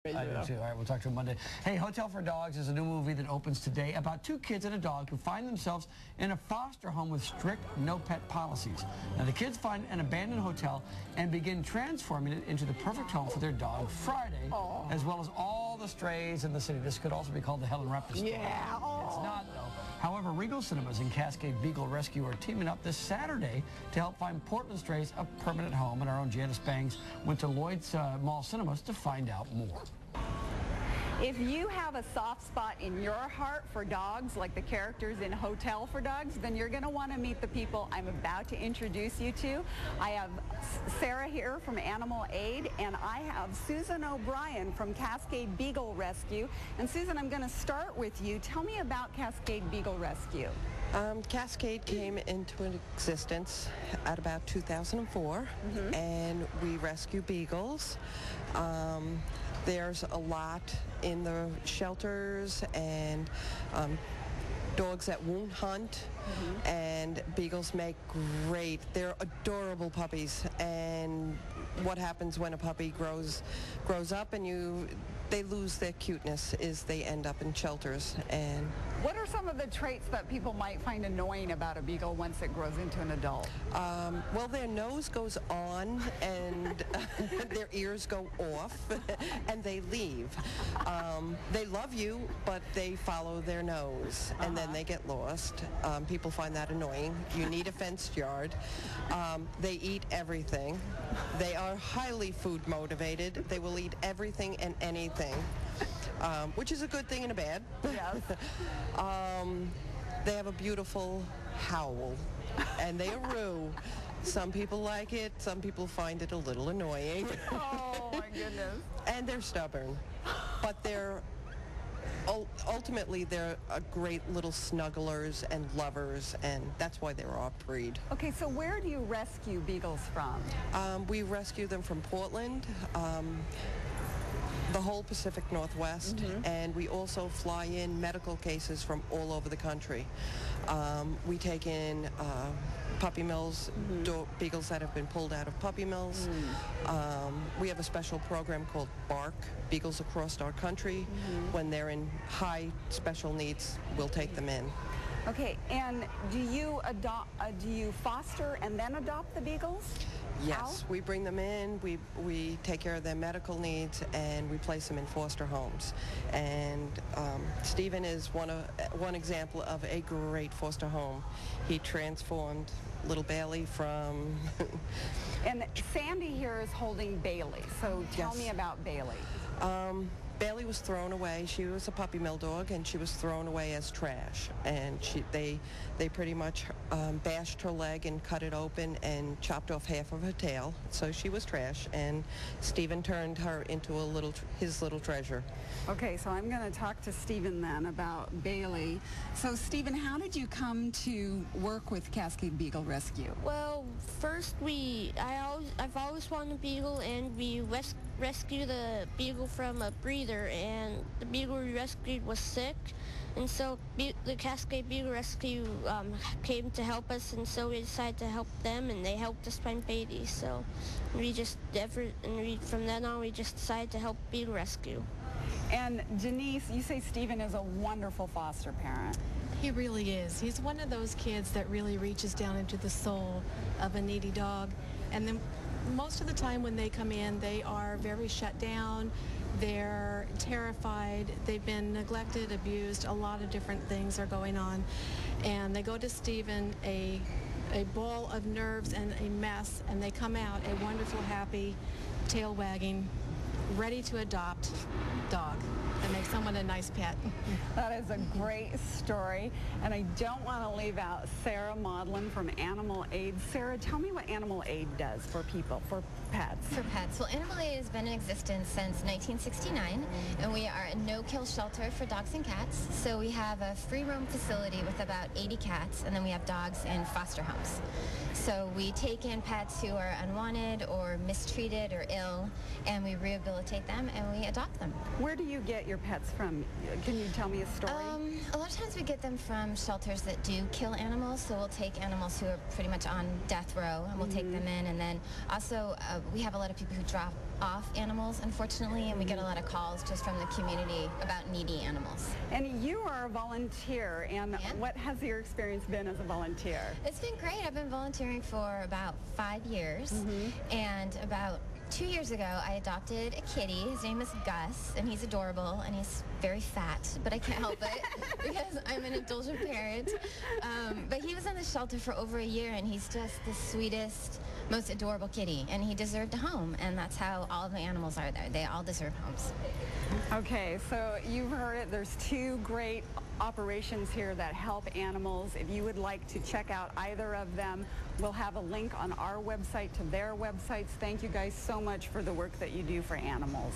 I do too. All right, we'll talk to you Monday. Hey, Hotel for Dogs is a new movie that opens today about two kids and a dog who find themselves in a foster home with strict no-pet policies. Now, the kids find an abandoned hotel and begin transforming it into the perfect home for their dog, Friday, as well as all the strays in the city. This could also be called the Helen Raptor story. Yeah. It's not, though. However, Regal Cinemas and Cascade Beagle Rescue are teaming up this Saturday to help find Portland strays a permanent home, and our own Janice Bangs went to Lloyd's Mall Cinemas to find out more. If you have a soft spot in your heart for dogs, like the characters in Hotel for Dogs, then you're going to want to meet the people I'm about to introduce you to. I have Sarah here from Animal Aid, and I have Susan O'Brien from Cascade Beagle Rescue. And Susan, I'm going to start with you. Tell me about Cascade Beagle Rescue. Cascade came into existence at about 2004, and we rescue beagles. There's a lot in the shelters and dogs that won't hunt, and beagles make they're adorable puppies. And what happens when a puppy grows up and they lose their cuteness is they end up in shelters. And what are some of the traits that people might find annoying about a beagle once it grows into an adult? Well, their nose goes on and their ears go off and they leave. They love you, but they follow their nose and then they get lost. People find that annoying. You need a fenced yard. They eat everything. They are highly food motivated. They will eat everything and anything. Which is a good thing and a bad. Yes. They have a beautiful howl, and they aroo. Some people like it, some people find it a little annoying. Oh, my goodness. And they're stubborn, but ultimately they're great little snugglers and lovers, and that's why they're our breed. Okay, so where do you rescue beagles from? We rescue them from Portland, the whole Pacific Northwest, and we also fly in medical cases from all over the country. We take in puppy mills, beagles that have been pulled out of puppy mills. We have a special program called BARK, Beagles Across Our Country. When they're in high special needs, we'll take them in. Okay, and do you foster and then adopt the beagles? Yes, How? we bring them in, we take care of their medical needs, and we place them in foster homes. And Stephen is one example of a great foster home. He transformed little Bailey from... And Sandy here is holding Bailey, so tell me about Bailey. Bailey was thrown away. She was a puppy mill dog, and she was thrown away as trash. And they pretty much bashed her leg and cut it open and chopped off half of her tail. So she was trash, and Stephen turned her into his little treasure. Okay, so I'm going to talk to Stephen then about Bailey. So Stephen, how did you come to work with Cascade Beagle Rescue? Well, first I've always wanted a beagle, and we rescued the beagle from a breeder, and the beagle we rescued was sick, and so the Cascade Beagle Rescue came to help us, and so we decided to help them, and they helped us find babies. So from then on we just decided to help Beagle Rescue. And Denise, you say Stephen is a wonderful foster parent. He really is. He's one of those kids that really reaches down into the soul of a needy dog. And then most of the time when they come in, they are very shut down. They're terrified. They've been neglected, abused. A lot of different things are going on. And they go to Stephen, a ball of nerves and a mess, and they come out a wonderful, happy, tail wagging, ready to adopt dog that makes someone a nice pet. That is a great story, and I don't want to leave out Sarah Maudlin from Animal Aid. Sarah, tell me what Animal Aid does for people, for pets. For pets. Well, Animal Aid has been in existence since 1969, and we are a no-kill shelter for dogs and cats. So we have a free-roam facility with about 80 cats, and then we have dogs in foster homes. So we take in pets who are unwanted or mistreated or ill, and we rehabilitate them and we adopt them. Where do you get your pets from? Can you tell me a story? A lot of times we get them from shelters that do kill animals, so we'll take animals who are pretty much on death row, and we'll take them in, and then also we have a lot of people who drop off animals, unfortunately, and we get a lot of calls just from the community about needy animals. And you are a volunteer, and Yeah. what has your experience been as a volunteer? It's been great. I've been volunteering for about 5 years, and about 2 years ago, I adopted a kitty. His name is Gus, and he's adorable, and he's very fat, but I can't help it because I'm an indulgent parent. But he was in the shelter for over a year, and he's just the sweetest, most adorable kitty, and he deserved a home, and that's how all of the animals are there. They all deserve homes. Okay, so you've heard it. There's 2 great operations here that help animals. If you would like to check out either of them, we'll have a link on our website to their websites. Thank you guys so much for the work that you do for animals.